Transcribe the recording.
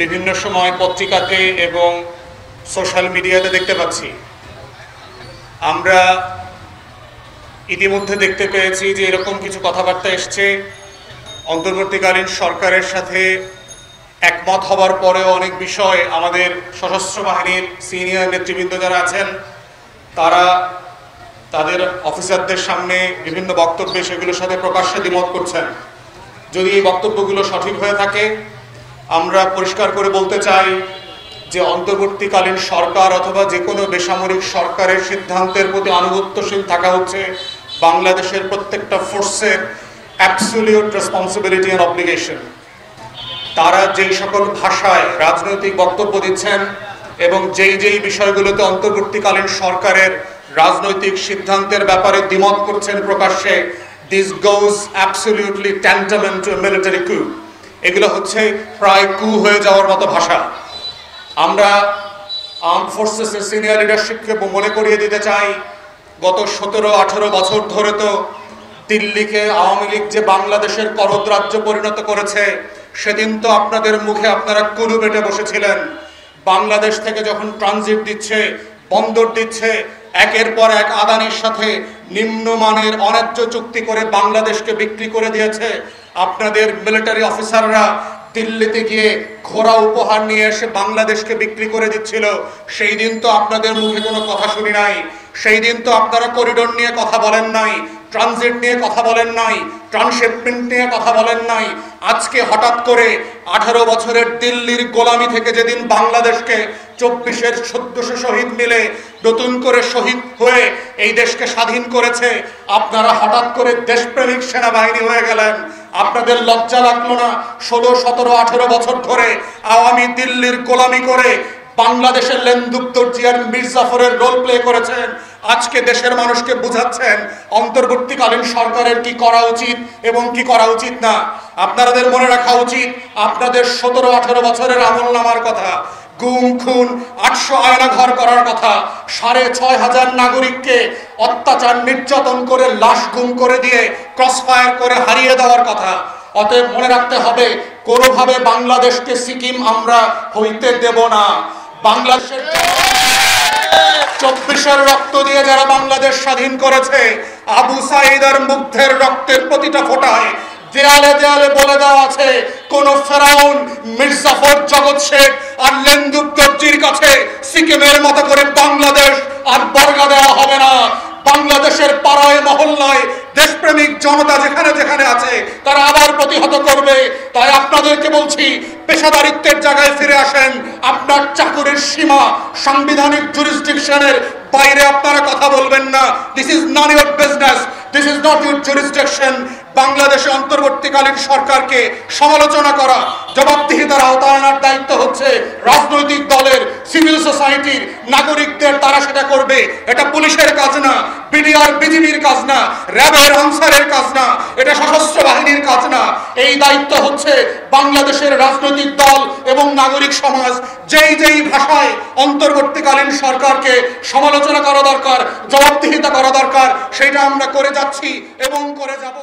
বিভিন্ন সময় পত্রিকাতে এবং সোশ্যাল মিডিয়াতে দেখতে পাচ্ছি। আমরা ইতিমধ্যে দেখতে পেয়েছি যে এরকম কিছু কথাবার্তা এসছে। অন্তর্বর্তীকালীন সরকারের সাথে একমত হবার পরেও অনেক বিষয় আমাদের সশস্ত্র বাহিনীর সিনিয়র নেতৃবৃন্দ যারা আছেন তারা তাদের অফিসারদের সামনে বিভিন্ন বক্তব্যে সেগুলোর সাথে প্রকাশ্যে দ্বিমত করছেন। যদি এই বক্তব্যগুলো সঠিক হয়ে থাকে, আমরা পরিষ্কার করে বলতে চাই যে অন্তর্বর্তীকালীন সরকার অথবা যে কোনো বেসামরিক সরকারের সিদ্ধান্তের প্রতি আনুগত্যশীল থাকা হচ্ছে বাংলাদেশের প্রত্যেকটা ফোর্সের অ্যাবসলিউট রেসপন্সিবিলিটি অ্যান্ড অব্লিগেশন। তারা যেই সকল ভাষায় রাজনৈতিক বক্তব্য দিচ্ছেন এবং যেই বিষয়গুলোতে অন্তর্বর্তীকালীন সরকারের রাজনৈতিক সিদ্ধান্তের ব্যাপারে দ্বিমত করছেন প্রকাশ্যে, this goes absolutely tantamount to military coup. এগুলো হচ্ছে প্রায় কু হয়ে যাওয়ার মতো ভাষা। আমরা আর্মড ফোর্সেসের সিনিয়র লিডারশিপকে মনে করিয়ে দিতে চাই, গত 17-18 বছর ধরে তো দিল্লিকে আওয়ামী লীগ যে বাংলাদেশের করদ রাজ্য পরিণত করেছে, সেদিন তো আপনাদের মুখে আপনারা কুলু বেটে বসেছিলেন। বাংলাদেশ থেকে যখন ট্রানজিট দিচ্ছে, বন্দর দিচ্ছে, একের পর এক আদানির সাথে নিম্নমানের অন্যায্য চুক্তি করে বাংলাদেশকে বিক্রি করে দিয়েছে। আপনাদের মিলিটারি অফিসাররা দিল্লিতে গিয়ে ঘোড়া উপহার নিয়ে এসে বাংলাদেশকে বিক্রি করে দিচ্ছিল। সেই দিন তো আপনাদের মুখে কোনো কথা শুনি নাই। সেই দিন তো আপনারা করিডোর নিয়ে কথা বলেন নাই, ট্রানজিট নিয়ে কথা বলেন নাই, ট্রান্সশিপমেন্ট নিয়ে কথা বলেন নাই। আজকে হঠাৎ করে 18 বছরের দিল্লির গোলামি থেকে যেদিন বাংলাদেশকে 24-এর 1400 শহীদ মিলে নতুন করে শহীদ হয়ে এই দেশকে স্বাধীন করেছে, আপনারা হঠাৎ করে দেশপ্রেমিক সেনাবাহিনী হয়ে গেলেন। আপনাদের লজ্জা লাগলো না? 16, 17, 18 বছর ধরে আওয়ামী দিল্লির গোলামি করে বাংলাদেশের লেন্দুপ্তরজি আর মীর জাফরের রোল প্লে করেছেন। আজকে দেশের মানুষকে বুঝাচ্ছেন অন্তর্বর্তীকালীন সরকারের কি করা উচিত এবং কি করা উচিত না। আপনাদের মনে রাখা উচিত আপনাদের 17-18 বছরের আমলনামার কথা, গুম খুন, 800 আয়না ঘর করার কথা, 6500 নাগরিককে অত্যাচার নির্যাতন করে লাশ গুম করে দিয়ে ক্রসফায়ার করে হারিয়ে দেওয়ার কথা। অতএব মনে রাখতে হবে, কোনোভাবে বাংলাদেশকে সিকিম আমরা হইতে দেব না। বাংলাদেশের 24-এর রক্ত দিয়ে যারা বাংলাদেশ স্বাধীন করেছে, আবু সাঈদ আর মুগ্ধের রক্তের প্রতিটা ফোঁটায় দেয়ালে দেয়ালে বলে দেওয়া আছে, কোন ফেরাউন, মীর জাফর, জগৎ শেখ আর লেন্দুপ্তরজির কাছে সিকিমের মতো করে বাংলাদেশ আর বর্গা দেওয়া হবে না। বাংলাদেশের পাড়ায় মহল্লায় দেশপ্রেমিক জনতা যেখানে যেখানে আছে তারা আবার প্রতিহত করবে। তাই আপনাদেরকে বলছি, পেশাদারিত্বের জায়গায় ফিরে আসেন। আপনার চাকুরির সীমা সাংবিধানিক জুরিসডিকশনের বাইরে আপনারা কথা বলবেন না। This is not your business, this is not your jurisdiction. বাংলাদেশে অন্তর্বর্তীকালীন সরকারকে সমালোচনা করা, জবাবদিহিতার আওতায় আনার দায়িত্ব হচ্ছে রাজনৈতিক দলের, সিভিল সোসাইটির, নাগরিকদের। তারা সেটা করবে। এটা পুলিশের কাজ না, বিডিআর বিজিবির কাজ না, র্যাবের আনসারের কাজ না, এটা সশস্ত্র বাহিনীর কাজ না। এই দায়িত্ব হচ্ছে বাংলাদেশের রাজনৈতিক দল এবং নাগরিক সমাজ যেই ভাষায় অন্তর্বর্তীকালীন সরকারকে সমালোচনা করা দরকার, জবাবদিহিতা করা দরকার, সেটা আমরা করে যাচ্ছি এবং করে যাব।